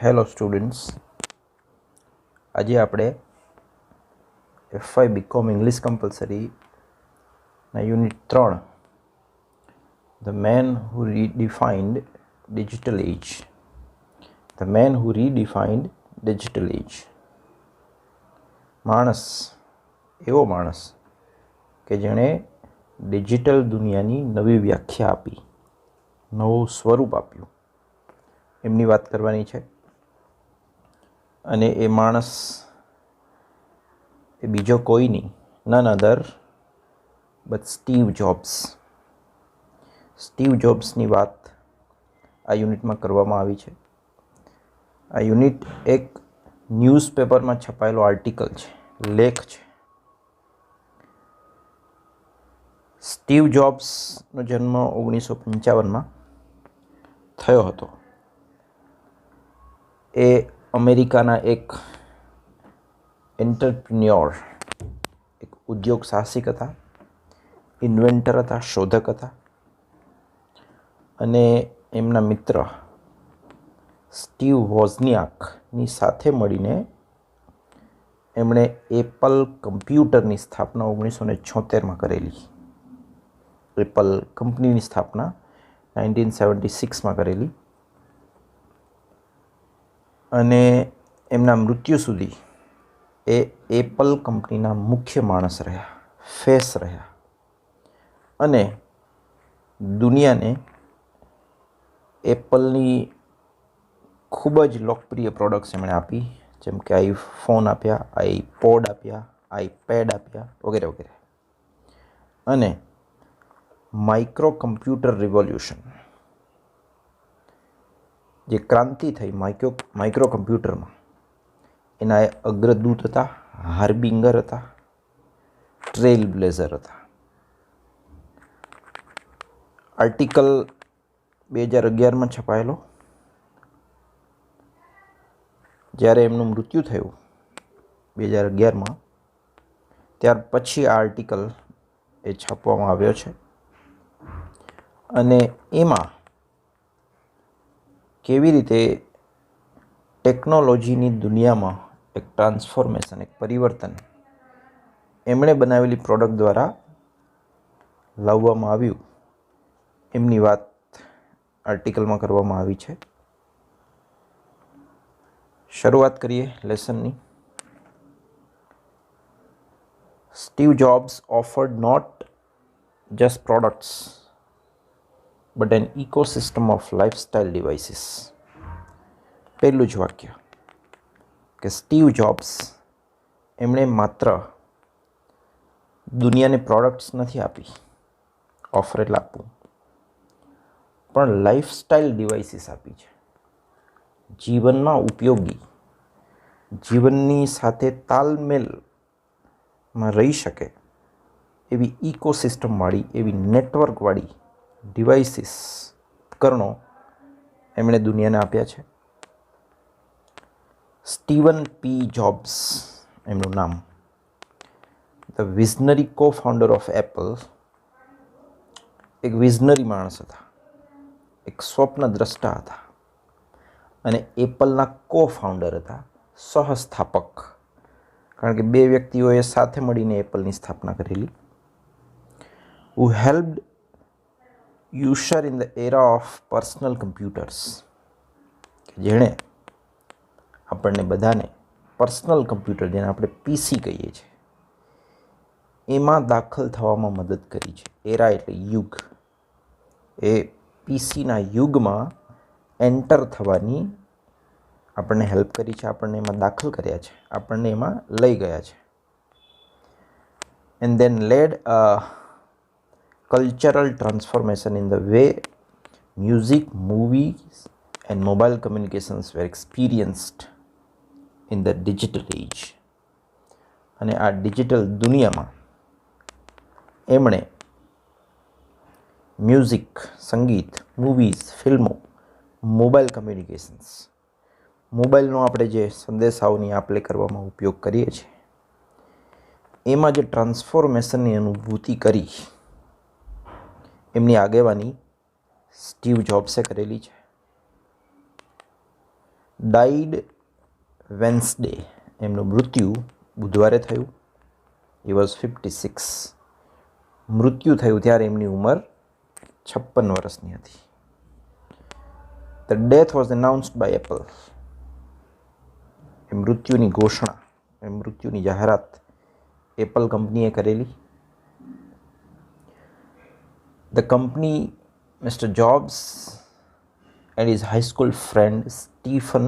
Hello students, આજે આપણે F5 BCom English કમ્પલસરીના unit 3 the man who redefined digital age એવો માણસ કે જેણે ડિજિટલ દુનિયાની નવી વ્યાખ્યા આપી, નવું સ્વરૂપ આપ્યું, એમની વાત કરવાની છે. અને એ માણસ એ બીજો કોઈ નહીં, નન અધર બટ સ્ટીવ જોબ્સની વાત આ યુનિટમાં કરવામાં આવી છે. આ યુનિટ એક ન્યૂઝપેપરમાં છપાયેલો આર્ટિકલ છે, લેખ છે. સ્ટીવ જોબ્સનો જન્મ 1955માં થયો હતો. એ અમેરિકાના એક એન્ટરપ્રિન્યોર, એક ઉદ્યોગ સાહસિક હતા, ઇન્વેન્ટર હતા, શોધક હતા. અને એમના મિત્ર સ્ટીવ વોઝનિયાકની સાથે મળીને એમણે એપલ કમ્પ્યુટરની સ્થાપના 1976માં કરેલી. એપલ કંપનીની સ્થાપના 1976માં કરેલી. અને એમના મૃત્યુ સુધી એ એપલ કંપનીના મુખ્ય માણસ રહ્યા, ફેસ રહ્યા. અને દુનિયાને એપલની ખૂબ જ લોકપ્રિય પ્રોડક્ટ્સ એમણે આપી, જેમ કે આઈફોન આપ્યા, આઈપોડ આપ્યા, આઈપેડ આપ્યા, વગેરે વગેરે. અને માઇક્રો કમ્પ્યુટર રિવોલ્યુશન, જે ક્રાંતિ થઈ માઇક્રો કમ્પ્યુટરમાં, એના એ અગ્રદૂત હતા, હાર્બિંગર હતા, ટ્રેલ બ્લેઝર હતા. આર્ટિકલ 2011માં છપાયેલો. જ્યારે એમનું મૃત્યુ થયું 2011માં, ત્યાર પછી આ આર્ટિકલ એ છાપવામાં આવ્યો છે. અને એમાં કેવી રીતે ટેકનોલોજીની દુનિયામાં એક ટ્રાન્સફોર્મેશન, એક પરિવર્તન એમણે બનાવેલી પ્રોડક્ટ દ્વારા લાવવામાં આવ્યું, એમની વાત આર્ટિકલમાં કરવામાં આવી છે. શરૂઆત કરીએ લેસનની. Steve Jobs offered not just products but an ecosystem of lifestyle devices. પહેલું જ વાક્ય કે સ્ટીવ જોબ્સ એમણે માત્ર દુનિયાને પ્રોડક્ટ્સ નથી આપી, ઓફર એટલે આપવું, પણ લાઈફસ્ટાઈલ ડિવાઇસીસ આપી છે. જીવનમાં ઉપયોગી, જીવનની સાથે તાલમેલમાં રહી શકે એવી ઇકોસિસ્ટમવાળી, એવી નેટવર્કવાળી ડિવાઇસીસ, ઉપકરણો એમણે દુનિયાને આપ્યા છે. સ્ટીવન પી જોબ્સ એમનું નામ, ધ વિઝનરી કો ફાઉન્ડર ઓફ એપલ, એક વિઝનરી માણસ હતા, એક સ્વપ્નદ્રષ્ટા હતા. અને એપલના કો ફાઉન્ડર હતા, સહસ્થાપક. કારણ કે બે વ્યક્તિઓએ સાથે મળીને એપલની સ્થાપના કરેલી. Who helped usher in the era of personal computers, જેણે આપણને બધાને પર્સનલ કમ્પ્યુટર, જેને આપણે પીસી કહીએ છીએ, એમાં દાખલ થવામાં મદદ કરી છે. એરા એટલે યુગ. એ પીસીના યુગમાં એન્ટર થવાની આપણને હેલ્પ કરી છે, આપણને એમાં દાખલ કર્યા છે, આપણને એમાં લઈ ગયા છે. And then led a cultural transformation in the way music, movies and mobile communications were experienced in the digital age. અને આ ડિજિટલ દુનિયામાં એમણે મ્યુઝિક, સંગીત, મૂવીઝ, ફિલ્મો, મોબાઈલ કમ્યુનિકેશન્સ, મોબાઈલનો આપણે જે સંદેશાઓની આપ-લે કરવામાં ઉપયોગ કરીએ છીએ, એમાં જે ટ્રાન્સફોર્મેશનની અનુભૂતિ કરી, એમની આગેવાની સ્ટીવ જોબ્સે કરેલી છે. ડાઈડ વેન્સડે, એમનું મૃત્યુ બુધવારે થયું. He was 56. મૃત્યુ થયું ત્યારે એમની ઉંમર 56 વર્ષની હતી. The death was announced by Apple. એ મૃત્યુની ઘોષણા, એ મૃત્યુની જાહેરાત એપલ કંપનીએ કરેલી. The company mister Jobs and his high school friend Stephen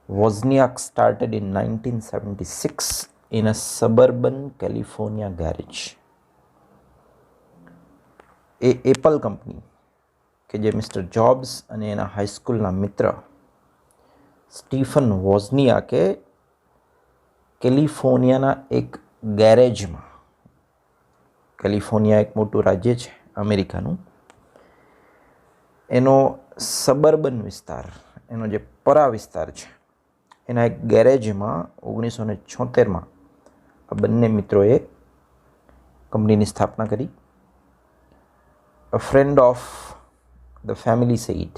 Wozniak started in 1976 in a suburban California garage. A Apple company કે જે મિસ્ટર જોબ્સ અને એના હાઈસ્કૂલના મિત્ર સ્ટીફન વોઝનિયાકે કેલિફોર્નિયાના એક ગેરેજમાં, કેલિફોર્નિયા એક મોટું રાજ્ય છે અમેરિકાનું, એનો સબર્બન વિસ્તાર, એનો જે પરા વિસ્તાર છે, એના એક ગેરેજમાં 1976 આ બંને મિત્રોએ કંપનીની સ્થાપના કરી. A friend of the family said,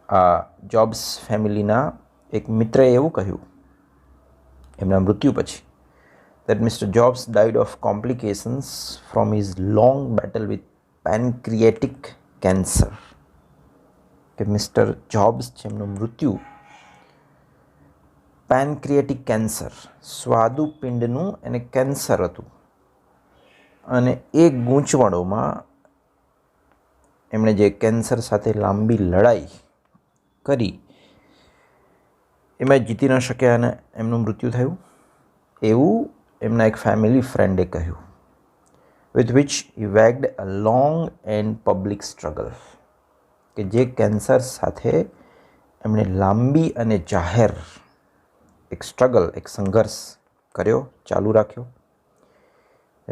આ જોબ્સ ફેમિલીના એક મિત્રએ એવું કહ્યું એમના મૃત્યુ પછી, that Mr. Jobs died of complications from his long battle with pancreatic cancer. કે મિસ્ટર જોબ્સ છે એમનું મૃત્યુ પેનક્રિએટિક કેન્સર, સ્વાદુપિંડનું એને કેન્સર હતું, અને એ ગૂંચવણોમાં એમણે જે કેન્સર સાથે લાંબી લડાઈ કરી એમાં જીતી ન શક્યા અને એમનું મૃત્યુ થયું, એવું એમના એક ફેમિલી ફ્રેન્ડે કહ્યું. with which he waged a long and public struggle. કે જે કેન્સર સાથે એમણે લાંબી અને જાહેર એક સ્ટ્રગલ, એક સંઘર્ષ કર્યો, ચાલુ રાખ્યો.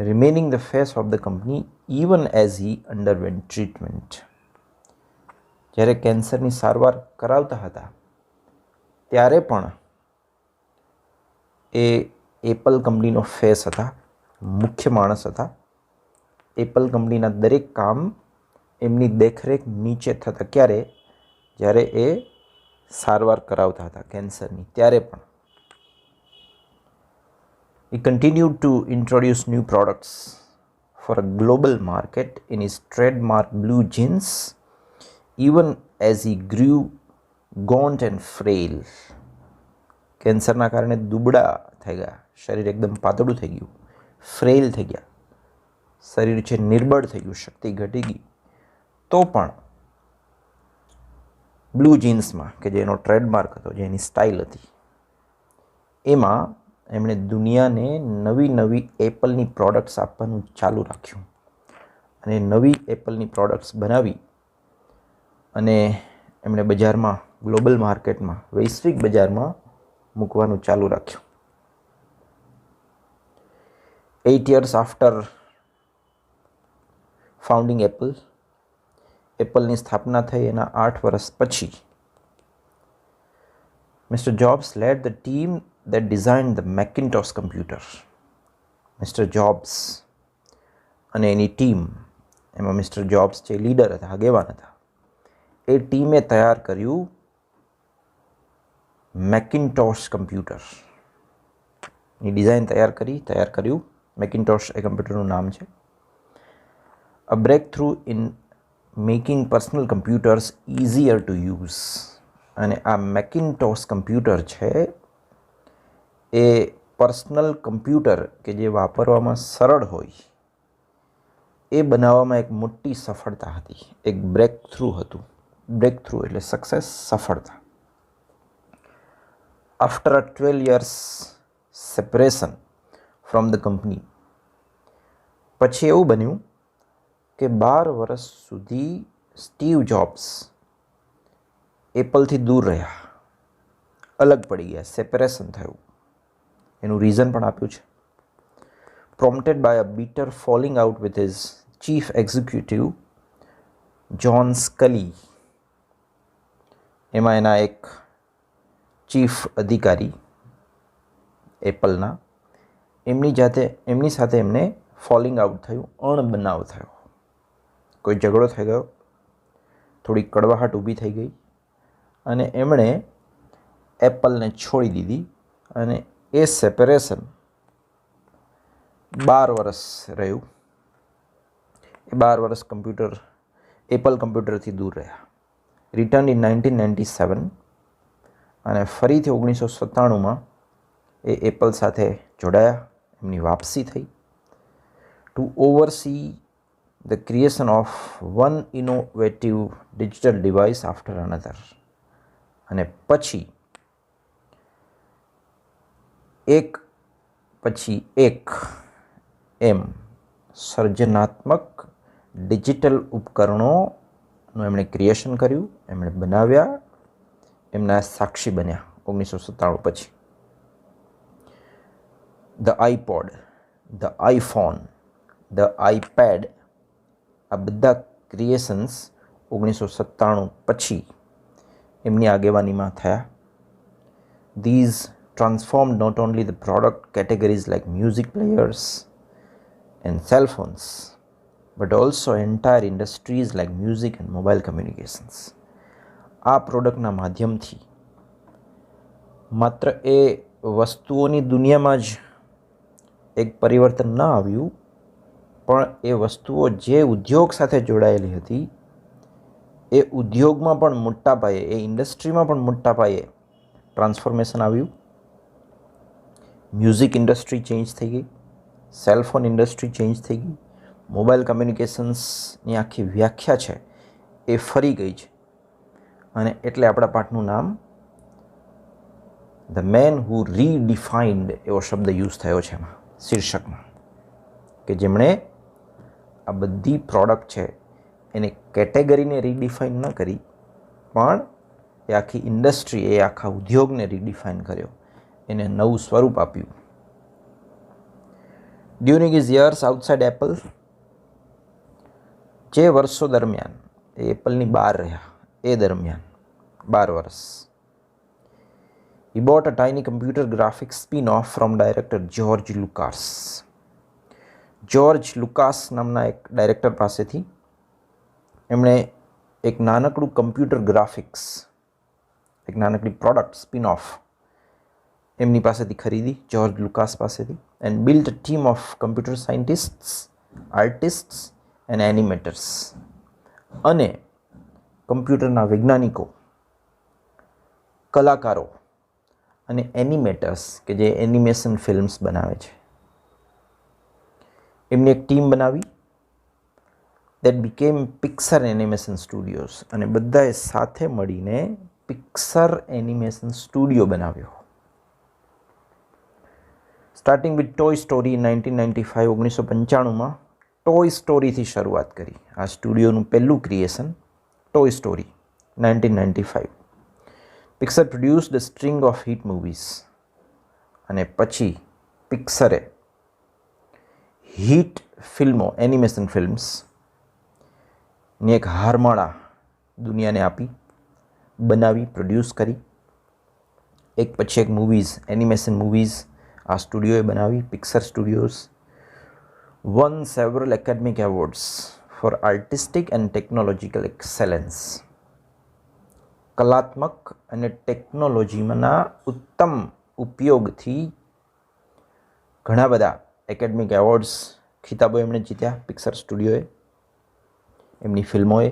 Remaining the face of the company even as he underwent treatment. જ્યારે કેન્સરની સારવાર કરાવતા હતા ત્યારે પણ એ એપલ કંપનીનો ફેસ હતા, મુખ્ય માણસ હતા. એપલ કંપનીના દરેક કામ એમની દેખરેખ નીચે થતા. ક્યારે? જ્યારે એ સારવાર કરાવતા હતા કેન્સરની, ત્યારે પણ. He continued to introduce new products for a global market in his trademark blue jeans, even as he grew gaunt and frail. કેન્સરના કારણે દુબળા થઈ ગયા, શરીર એકદમ પાતળું થઈ ગયું, ફ્રેલ થઈ ગયા, શરીર છે નિર્બળ થઈ ગયું, શક્તિ ઘટી ગઈ, તો પણ બ્લુ જીન્સમાં કે જે એનો ટ્રેડમાર્ક હતો, જે એની સ્ટાઇલ હતી, એમાં એમણે દુનિયાને નવી નવી એપલની પ્રોડક્ટ્સ આપવાનું ચાલુ રાખ્યું અને નવી એપલની પ્રોડક્ટ્સ બનાવી અને એમણે બજારમાં, ગ્લોબલ માર્કેટમાં, વૈશ્વિક બજારમાં મૂકવાનું ચાલુ રાખ્યું. 8 years after ફાઉન્ડિંગ એપલ, એપલની સ્થાપના થઈ એના 8 વર્ષ પછી mister jobs lead the team that designed the Macintosh computer. Mister jobs અને એની ટીમ, એમાં મિસ્ટર જોબ્સ જે લીડર હતા, આગેવાન હતા, એ ટીમે તૈયાર કર્યું મેકિન્ટોશ કમ્પ્યુટરની ડિઝાઇન તૈયાર કર્યું. મેકિન્ટોશ એ કમ્પ્યુટરનું નામ છે. A breakthrough in making personal computers easier to use. અને આ મેકિન્ટોશ કમ્પ્યુટર છે એ પર્સનલ કમ્પ્યુટર કે જે વાપરવામાં સરળ હોય એ બનાવવામાં એક મોટી સફળતા હતી, એક બ્રેક થ્રુ હતું. બ્રેક થ્રુ એટલે સક્સેસ, સફળતા. After a 12 years separation from the company, પછી એવું બન્યું કે 12 વર્ષ સુધી સ્ટીવ જોબ્સ એપલથી દૂર રહ્યા, અલગ પડી ગયા, સેપરેશન થયું. એનું રીઝન પણ આપ્યું છે. Prompted by a bitter falling out with his chief executive John Sculley. એમાં એના એક ચીફ અધિકારી એપલના, એમની સાથે એમને ફોલિંગ આઉટ થયું, અણબનાવ થયો, કોઈ ઝઘડો થઈ ગયો, થોડી કડવાહટ ઊભી થઈ ગઈ અને એમણે એપલને છોડી દીધી અને એ સેપરેશન 12 વર્ષ રહ્યું. એ 12 વર્ષ એપલ કમ્પ્યુટરથી દૂર રહ્યા. રિટર્ન ઇન 1997 અને ફરીથી 1997માં એ એપલ સાથે જોડાયા. એમની વાપસી થઈ to oversee the creation of one innovative digital device after another. અને પછી એક પછી એક એમ સર્જનાત્મક ડિજિટલ ઉપકરણોનું એમણે ક્રિએશન કર્યું, એમણે બનાવ્યા, એમના સાક્ષી બન્યા 1997 પછી. The iPod, the iPhone, the iPad, આ બધા ક્રિએશન્સ 1997 પછી એમની આગેવાનીમાં થયા. These transformed not only the product categories like music players and cell phones, but also entire industries like music and mobile communications. આ પ્રોડક્ટના માધ્યમથી માત્ર એ વસ્તુઓની દુનિયામાં જ એક પરિવર્તન ન આવ્યું, પણ એ વસ્તુઓ જે ઉદ્યોગ સાથે જોડાયેલી હતી એ ઉદ્યોગમાં પણ મોટા પાયે, એ ઇન્ડસ્ટ્રીમાં પણ મોટા પાયે ટ્રાન્સફોર્મેશન આવ્યું. મ્યુઝિક ઇન્ડસ્ટ્રી ચેન્જ થઈ ગઈ, સેલફોન ઇન્ડસ્ટ્રી ચેન્જ થઈ ગઈ, મોબાઈલ કમ્યુનિકેશન્સની આખી વ્યાખ્યા છે એ ફરી ગઈ છે. અને એટલે આપણા પાઠનું નામ ધ મેન હુ રીડિફાઇન્ડ એવો શબ્દ યુઝ થયો છે એમાં શીર્ષકમાં, કે જેમણે આ બધી પ્રોડક્ટ છે એને કેટેગરીને રીડિફાઇન ન કરી, પણ એ આખી ઇન્ડસ્ટ્રી, એ આખા ઉદ્યોગને રીડિફાઇન કર્યો, એને નવું સ્વરૂપ આપ્યું. During his years outside Apple, જે વર્ષો દરમિયાન એ એપલની બહાર રહ્યા, એ દરમિયાન 12 વર્ષ, he bought a tiny computer graphics spin-off from director George Lucas. George Lucas નામના એક ડાયરેક્ટર પાસેથી એમણે એક નાનકડું કમ્પ્યુટર ગ્રાફિક્સ, એક નાનકડી પ્રોડક્ટ સ્પિન ઓફ એમની પાસેથી ખરીદી, જ્યોર્જ લુકાસ પાસેથી. And built a team of computer scientists, artists and animators. અને કમ્પ્યુટરના વૈજ્ઞાનિકો, કલાકારો અને એનિમેટર્સ કે જે એનિમેશન ફિલ્મ્સ બનાવે છે, એમની એક ટીમ બનાવી. That became Pixar Animation Studios. અને બધાએ સાથે મળીને પિક્સર એનિમેશન સ્ટુડિયો બનાવ્યો. સ્ટાર્ટિંગ વિથ ટોય સ્ટોરી 1995, 1995માં ટોય સ્ટોરીથી શરૂઆત કરી. આ સ્ટુડિયોનું પહેલું creation Toy Story 1995. Pixar produced a string of hit movies. અને પછી પિક્સરે હિટ ફિલ્મો, એનિમેશન ફિલ્મ્સની એક હારમાળા દુનિયાને આપી, બનાવી, પ્રોડ્યુસ કરી. એક પછી એક મૂવીઝ, એનિમેશન મૂવીઝ આ સ્ટુડિયોએ બનાવી. Pixar studios won several academic awards for artistic and technological excellence. કલાત્મક અને ટેકનોલોજીના ઉત્તમ ઉપયોગથી ઘણા બધા એકેડમિક એવોર્ડ્સ, ખિતાબો એમણે જીત્યા પિક્સર સ્ટુડિયોએ, એમની ફિલ્મોએ.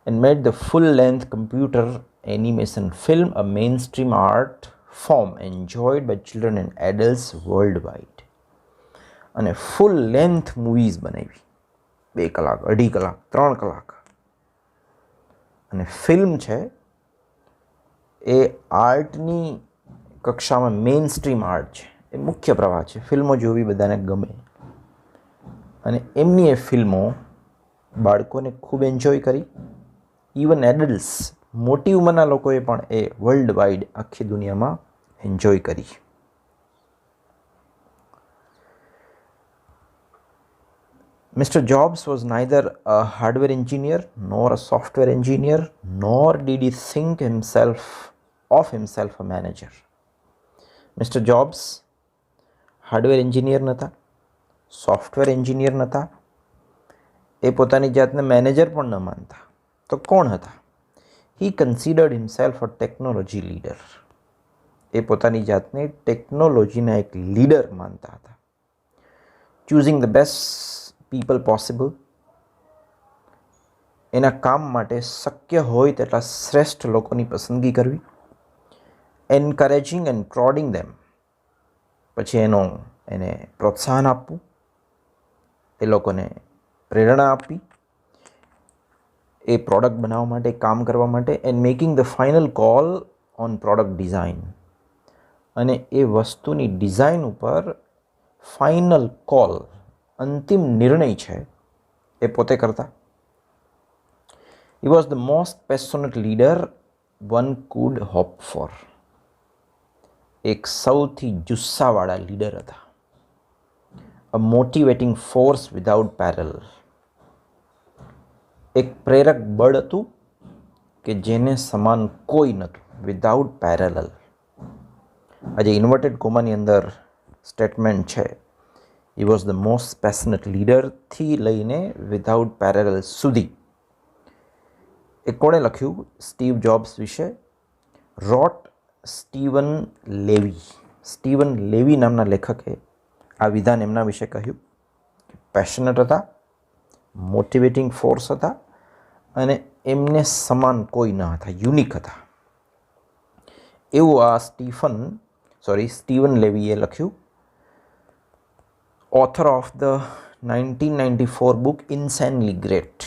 And made the full length computer animation film a mainstream art form enjoyed by children and adults worldwide. અને ફૂલ લેન્થ મૂવીઝ બનાવી, 2 કલાક, 2.5 કલાક, 3 કલાક. અને ફિલ્મ છે એ આર્ટની કક્ષામાં મેઇન સ્ટ્રીમ આર્ટ છે, એ મુખ્ય પ્રવાહ છે. ફિલ્મો જોવી બધાને ગમે. અને એમની એ ફિલ્મો બાળકોને ખૂબ એન્જોય કરી. ઇવન એડલ્ટ્સ, મોટી ઉંમરના લોકોએ પણ એ વર્લ્ડ વાઇડ આખી દુનિયામાં એન્જોય કરી. Mr. Jobs was neither a hardware engineer nor a software engineer, nor did he think of himself a manager. Mr. Jobs hardware engineer નહોતા, સોફ્ટવેર એન્જિનિયર નહોતા, એ પોતાની જાતને મેનેજર પણ ન માનતા. તો કોણ હતા? હી કન્સિડર્ડ હિમસેલ્ફ અ ટેકનોલોજી લીડર. એ પોતાની જાતને ટેકનોલોજીના એક લીડર માનતા હતા. Choosing the best people possible, એના કામ માટે શક્ય હોય તેટલા શ્રેષ્ઠ લોકોની પસંદગી કરવી. એન્કરેજિંગ એન્ડ પ્રોડિંગ ધેમ, પછી એને પ્રોત્સાહન આપવું, એ લોકોને પ્રેરણા આપવી એ પ્રોડક્ટ બનાવવા માટે, કામ કરવા માટે. And making the final call on product design, અને એ વસ્તુની ડિઝાઇન ઉપર ફાઇનલ કોલ, અંતિમ નિર્ણય છે એ પોતે કરતા. He was the most passionate leader one could hope for. એક સૌથી જુસ્સાવાળા લીડર હતા. A motivating force without parallel. એક પ્રેરક બળ હતું કે જેને સમાન કોઈ નહોતું. Without parallel. આજે ઇન્વર્ટેડ કોમાની અંદર સ્ટેટમેન્ટ છે, he was the most passionate લીડરથી લઈને વિધાઉટ પેરેલલ સુધી. એ કોણે લખ્યું સ્ટીવ જોબ્સ વિશે? રોટ સ્ટીવન લેવી. સ્ટીવન લેવી નામના લેખકે આ વિધાન એમના વિશે કહ્યું. પેશનેટ હતા, મોટિવેટિંગ ફોર્સ હતા, અને એમને સમાન કોઈ ન હતા, યુનિક હતા. એવું આ સ્ટીવન લેવીએ લખ્યું. Author of the 1994 book insanely great.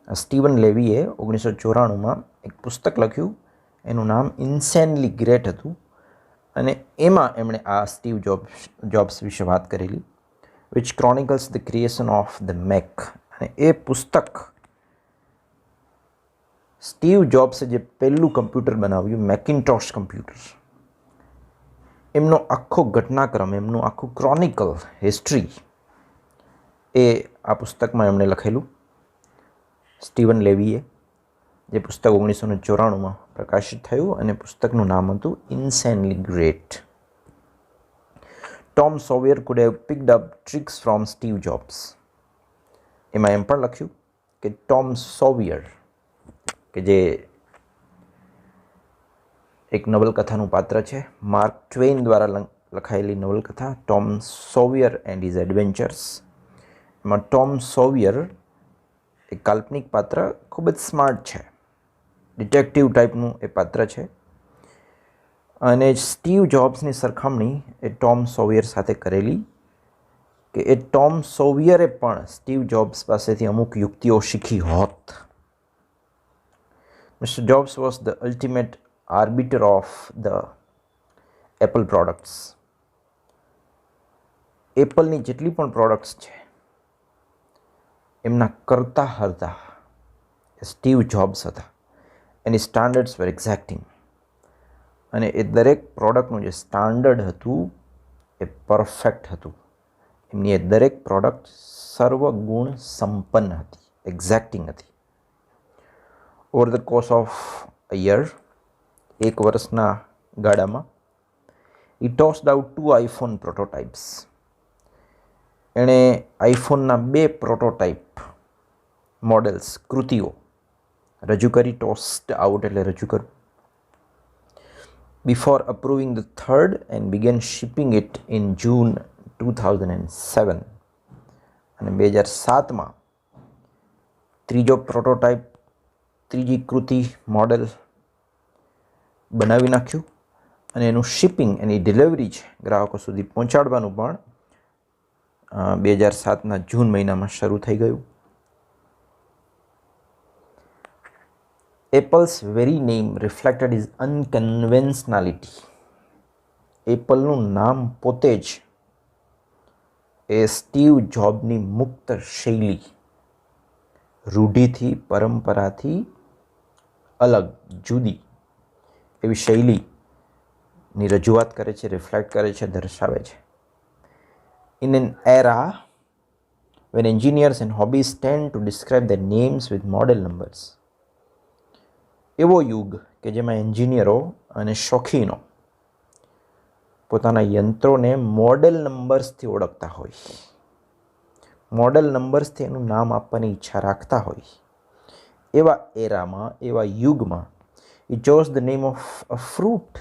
Steven લેવીએ 1994માં એક પુસ્તક લખ્યું, એનું નામ ઇન્સેનલી ગ્રેટ હતું, અને એમાં એમણે આ સ્ટીવ જોબ્સ વિશે વાત કરેલી. Which chronicles the creation of the Mac. અને એ પુસ્તક સ્ટીવ જોબ્સે જે પહેલું કમ્પ્યુટર બનાવ્યું, મેકિન્ટોશ કમ્પ્યુટર, એમનો આખો ઘટનાક્રમ, એમનું આખું ક્રોનિકલ હિસ્ટ્રી એ આ પુસ્તકમાં એમણે લખેલું. સ્ટીવન લેવીએ, જે પુસ્તક 1994માં પ્રકાશિત થયું, અને પુસ્તકનું નામ હતું insanely great. Tom Sawyer could have picked up tricks from Steve Jobs. એમાં એમ પણ લખ્યું કે ટોમ સોવિયર, કે જે એક નવલકથાનું પાત્ર છે, માર્ક ટ્વેઇન દ્વારા લખાયેલી નવલકથા ટોમ સોવિયર એન્ડ હિઝ એડવેન્ચર્સ. એમાં ટોમ સોવિયર એક કાલ્પનિક પાત્ર, ખૂબ જ સ્માર્ટ છે, ડિટેક્ટિવ ટાઈપનું એ પાત્ર છે, અને સ્ટીવ જોબ્સની સરખામણી એ ટોમ સોવિયર સાથે કરેલી કે એ ટોમ સોવિયરે પણ સ્ટીવ જોબ્સ પાસેથી અમુક યુક્તિઓ શીખી હોત. Mister Jobs was the ultimate arbiter of the Apple products. એપલની જેટલી પણ પ્રોડક્ટ્સ છે એમના કરતા હરતા સ્ટીવ જોબ્સ હતા. એની સ્ટાન્ડર્ડ્સ વર એક્ઝેક્ટિંગ, અને એ દરેક પ્રોડક્ટનું જે સ્ટાન્ડર્ડ હતું એ પરફેક્ટ હતું. એમની એ દરેક પ્રોડક્ટ સર્વગુણ સંપન્ન હતી, એક્ઝેક્ટિંગ હતી. Over the course of a year, એક વર્ષના ગાળામાં, હી ટોસ્ડ આઉટ 2 આઈફોન પ્રોટોટાઇપ્સ. એણે આઈફોનના 2 પ્રોટોટાઇપ મોડેલ્સ, કૃતિઓ રજૂ કરી. ટોસ્ડ આઉટ એટલે રજૂ કરવું. Before approving the third and began shipping it in June 2007. અને 2007માં ત્રીજો પ્રોટોટાઇપ, ત્રીજી કૃતિ મોડેલ બનાવી નાખ્યું, અને એનું શિપિંગ, એની ડિલિવરી છે ગ્રાહકો સુધી પહોંચાડવાનું પણ 2007ના જૂન મહિનામાં શરૂ થઈ ગયું. Apple's very name reflected is unconventionality. એપલનું નામ પોતે જ એ સ્ટીવ જોબની મુક્ત શૈલી, રૂઢિથી, પરંપરાથી અલગ, જુદી એવી શૈલીની રજૂઆત કરે છે, રિફ્લેક્ટ કરે છે, દર્શાવે છે. In an era when engineers and hobbyists tend to describe their names with model numbers. એવો યુગ કે જેમાં એન્જિનિયરો અને શોખીનો પોતાના યંત્રોને મોડેલ નંબર્સથી ઓળખતા હોય, મોડેલ નંબર્સથી એનું નામ આપવાની ઈચ્છા રાખતા હોય, એવા એરામાં, એવા યુગમાં he chose the name of a fruit.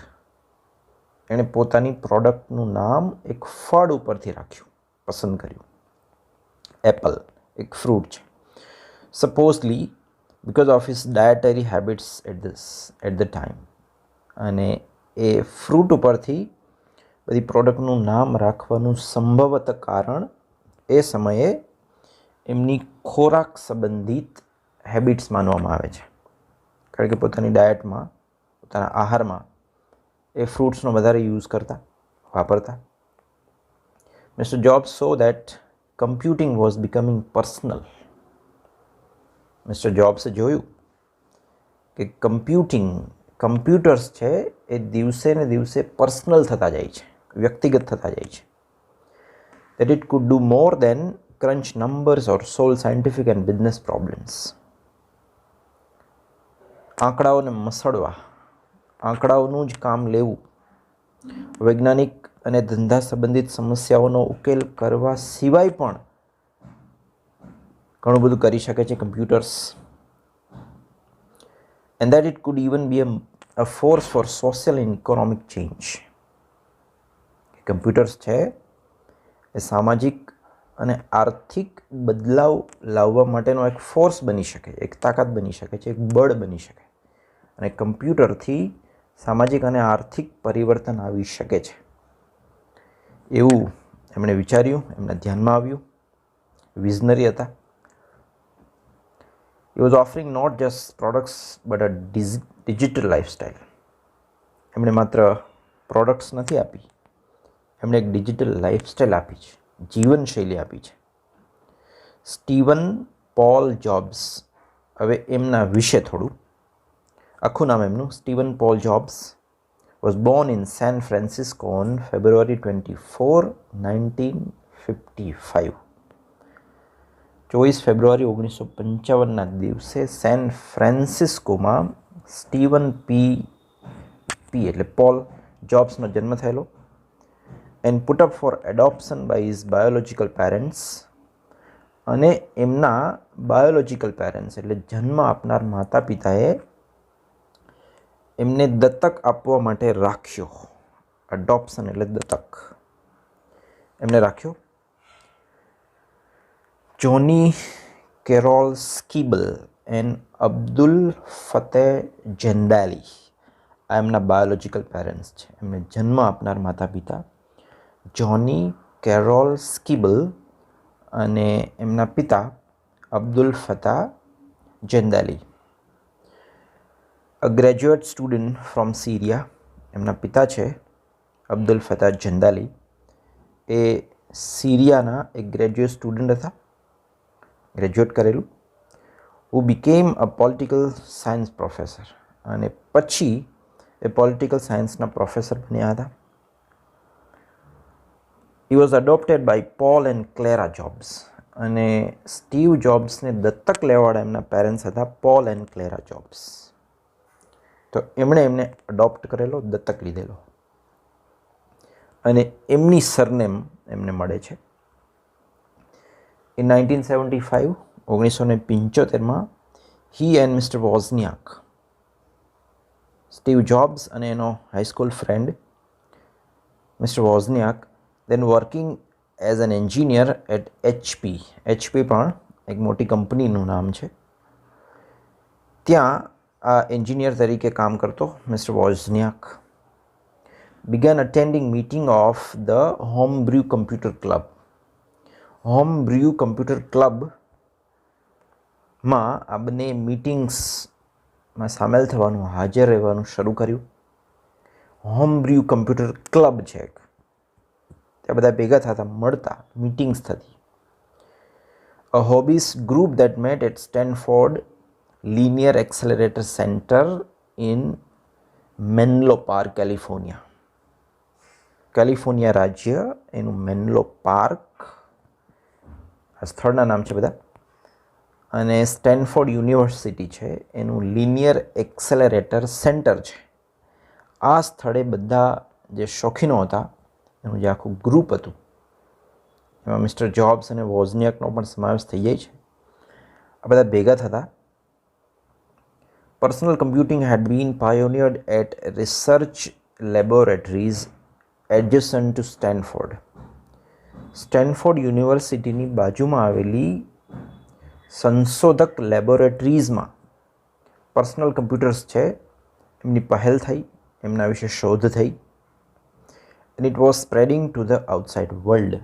એણે પોતાની પ્રોડક્ટનું નામ એક ફળ ઉપરથી રાખ્યું, પસંદ કર્યું. એપલ એક ફ્રૂટ છે. સપોઝલી because of his dietary habits at the time. અને એ ફ્રૂટ ઉપરથી બધી પ્રોડક્ટનું નામ રાખવાનું સંભવત કારણ એ સમયે એમની ખોરાક સંબંધિત હેબિટ્સ માનવામાં આવે છે. કારણ કે પોતાની ડાયટમાં, પોતાના આહારમાં એ ફ્રૂટ્સનો વધારે યુઝ કરતા, વાપરતા. Mister Jobs saw that computing was becoming personal. Mister જોબ્સે જોયું કે કમ્પ્યુટર્સ છે એ દિવસે ને દિવસે પર્સનલ થતા જાય છે, વ્યક્તિગત થતા જાય છે. that it could do more than crunch numbers or solve scientific and business problems. આંકડાઓને મસળવા, આંકડાઓનું જ કામ લેવું, વૈજ્ઞાનિક અને ધંધા સંબંધિત સમસ્યાઓનો ઉકેલ કરવા સિવાય પણ ઘણું બધું કરી શકે છે computers. and that it could even be a force for social and economic change. Computers છે એ સામાજિક અને આર્થિક બદલાવ લાવવા માટેનો એક ફોર્સ બની શકે, એક તાકાત બની શકે છે, એક બળ બની શકે. અને કમ્પ્યુટરથી સામાજિક અને આર્થિક પરિવર્તન આવી શકે છે એવું એમણે વિચાર્યું, એમના ધ્યાનમાં આવ્યું. વિઝનરી હતા. He was offering not just products but a digital lifestyle. એમણે માત્ર પ્રોડક્ટ્સ નથી આપી, એમણે એક ડિજિટલ લાઈફસ્ટાઈલ આપી છે, જીવનશૈલી આપી છે. સ્ટીવન પોલ જોબ્સ, હવે એમના વિશે થોડું. આખું નામ એમનું Steven Paul Jobs was born in San Francisco on February 24, 1955. 24 ફેબ્રુઆરી 1955ના દિવસે સેન ફ્રાન્સિસ્કોમાં સ્ટીવન પી એટલે પોલ જોબ્સનો જન્મ થયેલો. And put up for adoption by his biological parents. અને એમના બાયોલોજિકલ પેરેન્ટ્સ એટલે જન્મ આપનાર માતા પિતાએ એમને દત્તક આપવા માટે રાખ્યો. એડોપ્શન એટલે દત્તક. એમને રાખ્યો. જોની કેરોલ સ્કીબલ એન્ડ અબ્દુલ ફતેહ જેન્દાલી, આ એમના બાયોલોજિકલ પેરેન્ટ્સ છે. એમને જન્મ આપનાર માતા પિતા જોની કેરોલ સ્કીબલ અને એમના પિતા અબ્દુલ ફતેહ જેન્દાલી. અ ગ્રેજ્યુએટ સ્ટુડન્ટ ફ્રોમ સિરિયા, એમના પિતા છે અબ્દુલ ફતેહ જેન્દાલી, એ સિરિયાના એક ગ્રેજ્યુએટ સ્ટુડન્ટ હતા, ગ્રેજ્યુએટ કરેલું. Who became a political science professor, અને પછી એ પોલિટિકલ સાયન્સના પ્રોફેસર બન્યા હતા. He was adopted by Paul and Clara Jobs, અને સ્ટીવ જોબ્સને દત્તક લેવાવાળા એમના પેરેન્ટ્સ હતા પોલ એન્ડ ક્લેરા જોબ્સ. તો એમણે એમને અડોપ્ટ કરેલો, દત્તક લીધેલો, અને એમની સરનેમ એમને મળે છે. ઇન 1975, 1975માં he and mister Wozniak, Steve Jobs અને એનો high school friend mister Wozniak, then working as an engineer at HP પણ એક મોટી કંપનીનું નામ છે, ત્યાં આ એન્જિનિયર તરીકે કામ કરતો mister વોઝનિયાક began attending meeting of the Homebrew Computer Club. Homebrew Computer Clubમાં આ બંને મીટિંગ્સમાં સામેલ થવાનું, હાજર રહેવાનું શરૂ કર્યું. હોમબ્ર્યુ કમ્પ્યુટર ક્લબ છે એક, ત્યાં બધા ભેગા થતા, મળતા, મીટિંગ્સ થતી. A hobbies group that met at Stanford Linear Accelerator Center in Menlo Park, California. California રાજ્ય, એનું મેન્લો પાર્ક, આ સ્થળના નામ છે બધા. અને સ્ટેનફોર્ડ યુનિવર્સિટી છે, એનું લિનિયર એક્સેલરેટર સેન્ટર છે. આ સ્થળે બધા જે શોખીનો હતા, એનું જે આખું ગ્રુપ હતું, એમાં મિસ્ટર જોબ્સ અને વોઝનિયાકનો પણ સમાવેશ થઈ જાય છે. આ બધા ભેગા થતા Personal computing had been pioneered at research laboratories adjacent to Stanford. Stanford યુનિવર્સિટીની બાજુમાં આવેલી સંશોધક લેબોરેટરીઝમાં પર્સનલ કમ્પ્યુટર્સ છે એમની પહેલ થઈ, એમના વિશે શોધ થઈ. And it was spreading to the outside world.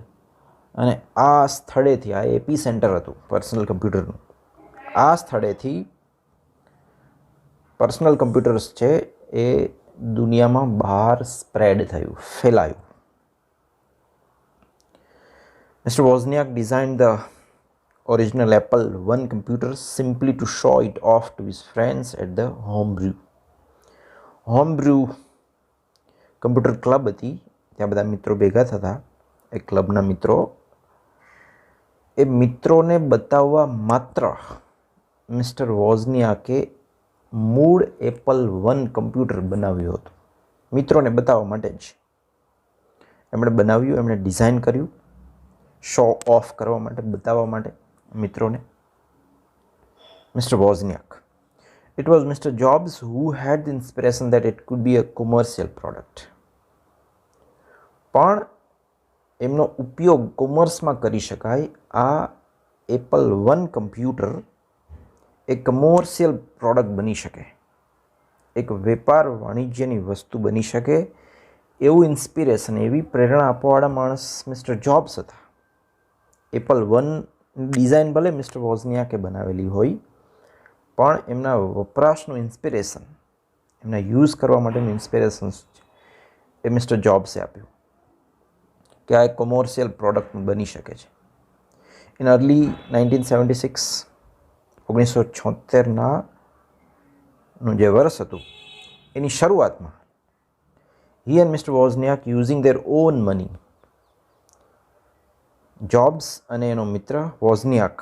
અને આ સ્થળેથી, આ એપી સેન્ટર હતું પર્સનલ કમ્પ્યુટરનું, આ સ્થળેથી પર્સનલ કમ્પ્યુટર્સ છે એ દુનિયામાં બહાર સ્પ્રેડ થયું, ફેલાયું. Mr. Wozniak designed the original Apple I computer simply to show it off to his friends at the Homebrew. Homebrew computer club હતી, ત્યાં બધા મિત્રો ભેગા થતા, એ ક્લબના મિત્રો. એ મિત્રોને બતાવવા માત્ર મિસ્ટર વોઝનિયાકે મૂળ એપલ I કમ્પ્યુટર બનાવ્યું હતું. મિત્રોને બતાવવા માટે જ એમણે બનાવ્યું, એમણે ડિઝાઇન કર્યું, શો ઓફ કરવા માટે, બતાવવા માટે મિત્રોને. Mister વોઝનિયાક. It was Mr. Jobs who had the inspiration that it could be a commercial product. પણ એમનો ઉપયોગ કોમર્સમાં કરી શકાય. આ એપલ I કમ્પ્યુટર એક કમર્શિયલ પ્રોડક્ટ બની શકે, એક વેપાર વાણિજ્યની વસ્તુ બની શકે, એવું ઇન્સ્પિરેશન, એવી પ્રેરણા આપવાવાળા માણસ મિસ્ટર જોબ્સ હતા. એપલ I ડિઝાઇન ભલે મિસ્ટર વોઝનિયાકે બનાવેલી હોય, પણ એમના વપરાશનું ઇન્સ્પિરેશન, એમના યુઝ કરવા માટેનું ઇન્સ્પિરેશન એ મિસ્ટર જોબ્સે આપ્યું કે આ એક કોમર્શિયલ પ્રોડક્ટ બની શકે છે. ઇન અર્લી 1976, 1976નું જે વર્ષ હતું એની શરૂઆતમાં, he and Mr. Wozniak using their own money, jobs અને એનો મિત્ર વોઝનિયાક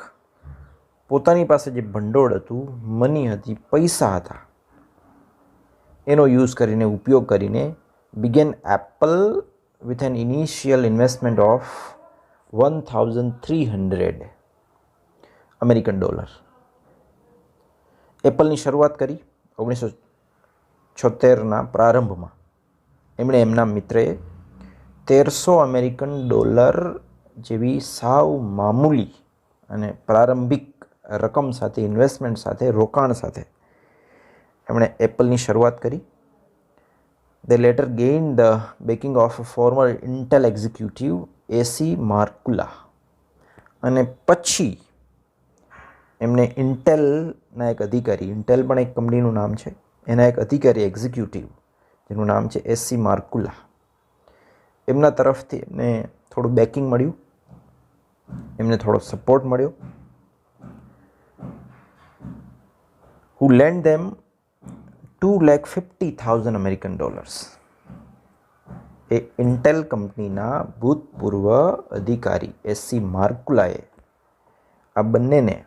પોતાની પાસે જે ભંડોળ હતું, મની હતી, પૈસા હતા, એનો યુઝ કરીને, ઉપયોગ કરીને began Apple with an initial investment of $1,300 American dollar. એપલની શરૂઆત કરી 1976ના પ્રારંભમાં. એમણે એમના મિત્રએ $1,300 અમેરિકન ડોલર જેવી સાવ મામૂલી અને પ્રારંભિક રકમ સાથે, ઇન્વેસ્ટમેન્ટ સાથે, રોકાણ સાથે એમણે એપલની શરૂઆત કરી. They later gained the backing of a former Intel executive, AC Markkula. અને પછી એમને ઇન્ટેલના એક અધિકારી, ઇન્ટેલ પણ એક કંપનીનું નામ છે, એના એક અધિકારી, એક્ઝિક્યુટિવ, જેનું નામ છે AC Markkula, એમના તરફથી એમને થોડું બેકિંગ મળ્યું, એમને થોડો સપોર્ટ મળ્યો. who lent them $250,000 American dollars. A Intel કંપનીના ભૂતપૂર્વ અધિકારી એસસી માર્કુલાએ આ બંનેને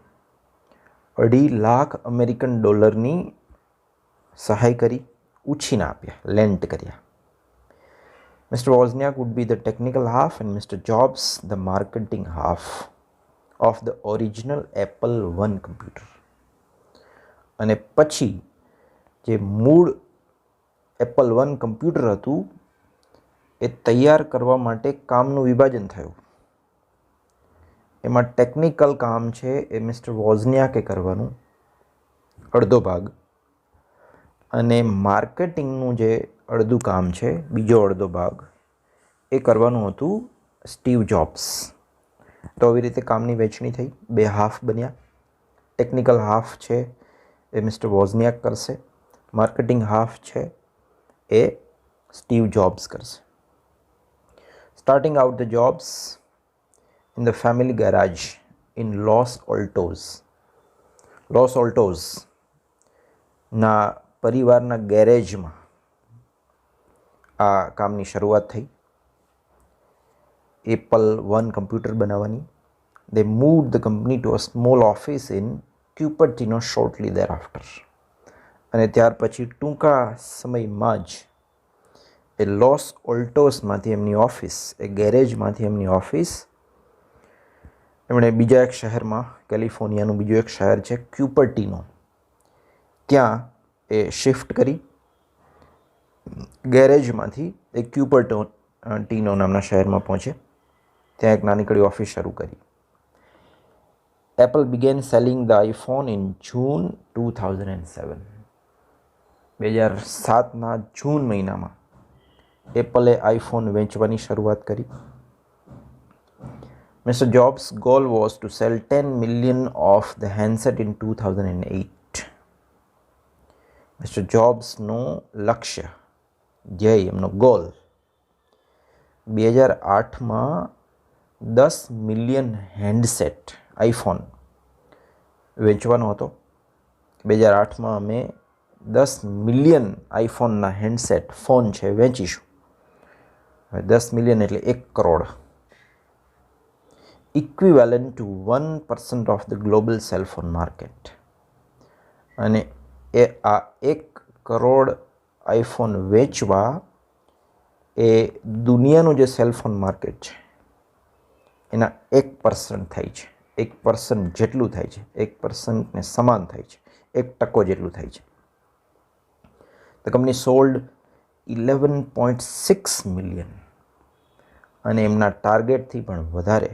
$2.5 લાખ અમેરિકન ડોલરની સહાય કરી, ઉછીના આપ્યા, લેન્ટ કર્યા. Mr. Wozniak would be the technical half and Mr. Jobs the marketing half of the original Apple I computer. અને પછી જે મૂળ એપલ I કમ્પ્યુટર હતું એ તૈયાર કરવા માટે કામનું વિભાજન થયું. એમાં ટેકનિકલ કામ છે એ મિસ્ટર વોઝનિયાકે કરવાનું, અડધો ભાગ, અને માર્કેટિંગનું જે અડધું કામ છે, બીજો અડધો ભાગ, એ કરવાનું હતું સ્ટીવ જોબ્સ. તો આવી રીતે કામની વહેંચણી થઈ, બે હાફ બન્યા. ટેકનિકલ હાફ છે એ મિસ્ટર વોઝનિયાક કરશે, માર્કેટિંગ હાફ છે એ સ્ટીવ જોબ્સ કરશે. Starting out the Jobs in the family garage in Los ઓલ્ટોઝના પરિવારના ગેરેજમાં આ કામની શરૂઆત થઈ, એપલ I કમ્પ્યુટર બનાવવાની. They moved the company to a small office in Cupertino shortly thereafter. અને ત્યાર પછી ટૂંકા સમયમાં જ એ લોસ ઓલ્ટોસમાંથી એમની ઓફિસ, એ ગેરેજમાંથી એમની ઓફિસ એમણે બીજા એક શહેરમાં, કેલિફોર્નિયાનું બીજું એક શહેર છે ક્યુપર્ટિનો, ત્યાં એ શિફ્ટ કરી ગેરેજમાંથી એ ક્યુપરટીનો નામના શહેરમાં પહોંચે. ત્યાં એક નાનકડી ઓફિસ શરૂ કરી. Apple began selling the iPhone in June 2007. 2007ના જૂન મહિનામાં એપલે આઈફોન વેચવાની શરૂઆત કરી. Mr. Jobs' goal was to sell 10 million of the handset in 2008. Mr. Jobsનો લક્ષ્ય, ધ્યેય, એમનો ગોલ 2008માં 10 મિલિયન હેન્ડસેટ આઈફોન વેચવાનો હતો. 2008માં અમે 10 મિલિયન આઈફોનના હેન્ડસેટ ફોન છે વેચીશું. હવે 10 મિલિયન એટલે 1 crore, equivalent two 1% of the global cell phone market. અને એ આ 1 કરોડ આઈફોન વેચવા એ દુનિયાનું જે સેલફોન માર્કેટ છે એના 1% થાય છે. 1% જેટલું થાય છે, 1%ને સમાન થાય છે, 1% જેટલું થાય છે. ધ કંપની સોલ્ડ 11.6 મિલિયન અને એમના ટાર્ગેટથી પણ વધારે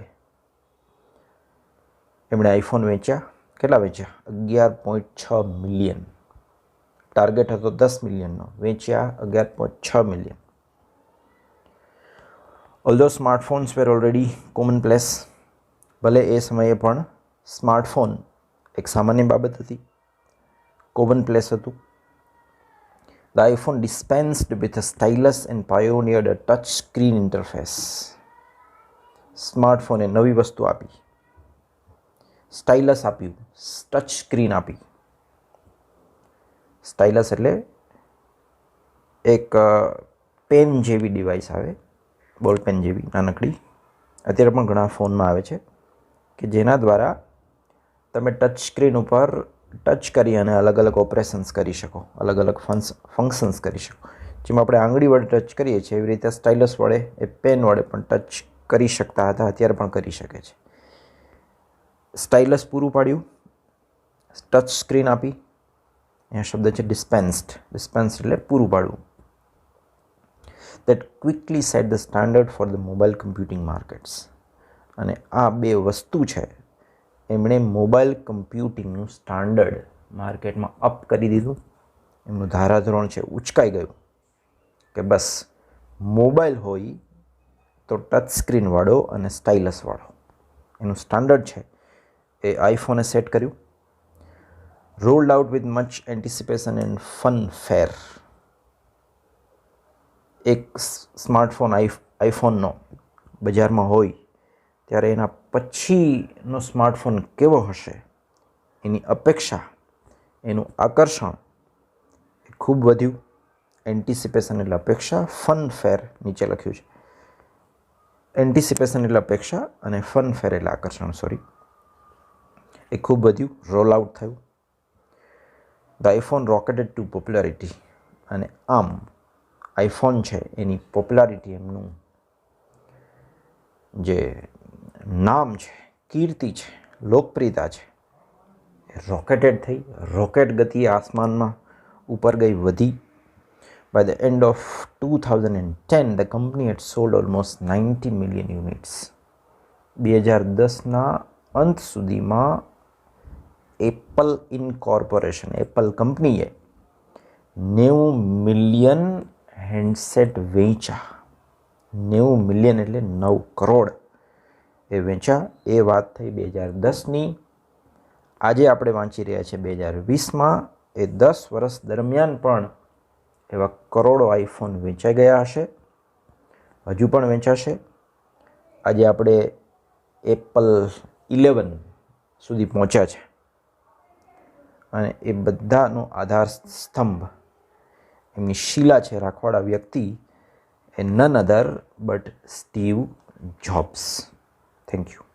એમણે આઈફોન વેચ્યા. કેટલા વેચ્યા? 11.6 મિલિયન. ટાર્ગેટ હતો 10 મિલિયનનો, વેચ્યા 11.6 મિલિયન. ઓલ્ધો સ્માર્ટફોન્સ વેર ઓલરેડી કોમનપ્લેસ, ભલે એ સમયે પણ સ્માર્ટફોન એક સામાન્ય બાબત હતી, કોમનપ્લેસ હતું. The iPhone dispensed with a stylus and pioneered a touch screen interface. સ્માર્ટફોને નવી વસ્તુ આપી, સ્ટાઇલસ આપ્યું, ટચ સ્ક્રીન આપી. સ્ટાઇલસ એટલે એક પેન જેવી ડિવાઇસ આવે, બોલ પેન જેવી નાનકડી. અત્યારે પણ ઘણા ફોનમાં આવે છે કે જેના દ્વારા તમે ટચ સ્ક્રીન ઉપર ટચ કરી અને અલગ અલગ ઓપરેશન્સ કરી શકો, અલગ અલગ ફંક્શન્સ કરી શકો. જેમાં આપણે આંગળી વડે ટચ કરીએ છીએ એવી રીતે સ્ટાઇલસ વડે, એ પેન વડે પણ ટચ કરી શકતા હતા, અત્યારે પણ કરી શકે છે. સ્ટાઇલસ પૂરું પાડ્યું, ટચ સ્ક્રીન આપી. અહીંયા શબ્દ છે ડિસ્પેન્સ્ડ. ડિસ્પેન્સ્ડ એટલે પૂરું પાડવું. That quickly set the standard for the mobile computing markets. અને આ બે વસ્તુ છે એમણે મોબાઈલ કમ્પ્યુટિંગનું સ્ટાન્ડર્ડ માર્કેટમાં અપ કરી દીધું. એમનું ધારાધોરણ છે ઉચકાઈ ગયું કે બસ મોબાઈલ હોય તો ટચ સ્ક્રીનવાળો અને સ્ટાઇલસવાળો, એનું સ્ટાન્ડર્ડ છે એ આઈફોને સેટ કર્યું. Rolled out with much anticipation and fanfare. એક સ્માર્ટફોન આઈફોનનો બજારમાં હોય ત્યારે એના પછીનો સ્માર્ટફોન કેવો હશે એની અપેક્ષા, એનું આકર્ષણ એ ખૂબ વધ્યું. એન્ટિસિપેશન એટલે અપેક્ષા, ફન ફેર નીચે લખ્યું છે. એન્ટિસિપેશન એટલે અપેક્ષા અને ફન ફેર એટલે આકર્ષણ, સોરી, એ ખૂબ વધ્યું. રોલ આઉટ થયું. The iPhone rocketed to popularity. અને આમ આઈફોન છે એની પોપ્યુલારિટી, એમનું જે નામ છે, કીર્તિ છે, લોકપ્રિયતા છે, એ રોકેટેડ થઈ, રોકેટ ગતિએ આસમાનમાં ઉપર ગઈ, વધી. By the end of 2010 the company had sold almost 90 million units. 2010ના અંત સુધીમાં એપલ ઇન્કોર્પોરેશન, એપલ કંપનીએ 90 મિલિયન હેન્ડસેટ વેચ્યા. 90 મિલિયન એટલે 9 કરોડ એ વેચ્યા. એ વાત થઈ 2010ની. આજે આપણે વાંચી રહ્યા છીએ 2020માં. એ 10 વર્ષ દરમિયાન પણ એવા કરોડો આઈફોન વેચાઈ ગયા હશે, હજુ પણ વેચાશે. આજે આપણે એપલ 11 સુધી પહોંચ્યા છે અને એ બધાનો આધાર સ્તંભ, એમની શીલા છે રાખવાળા વ્યક્તિ એ none other but Steve Jobs. Thank you.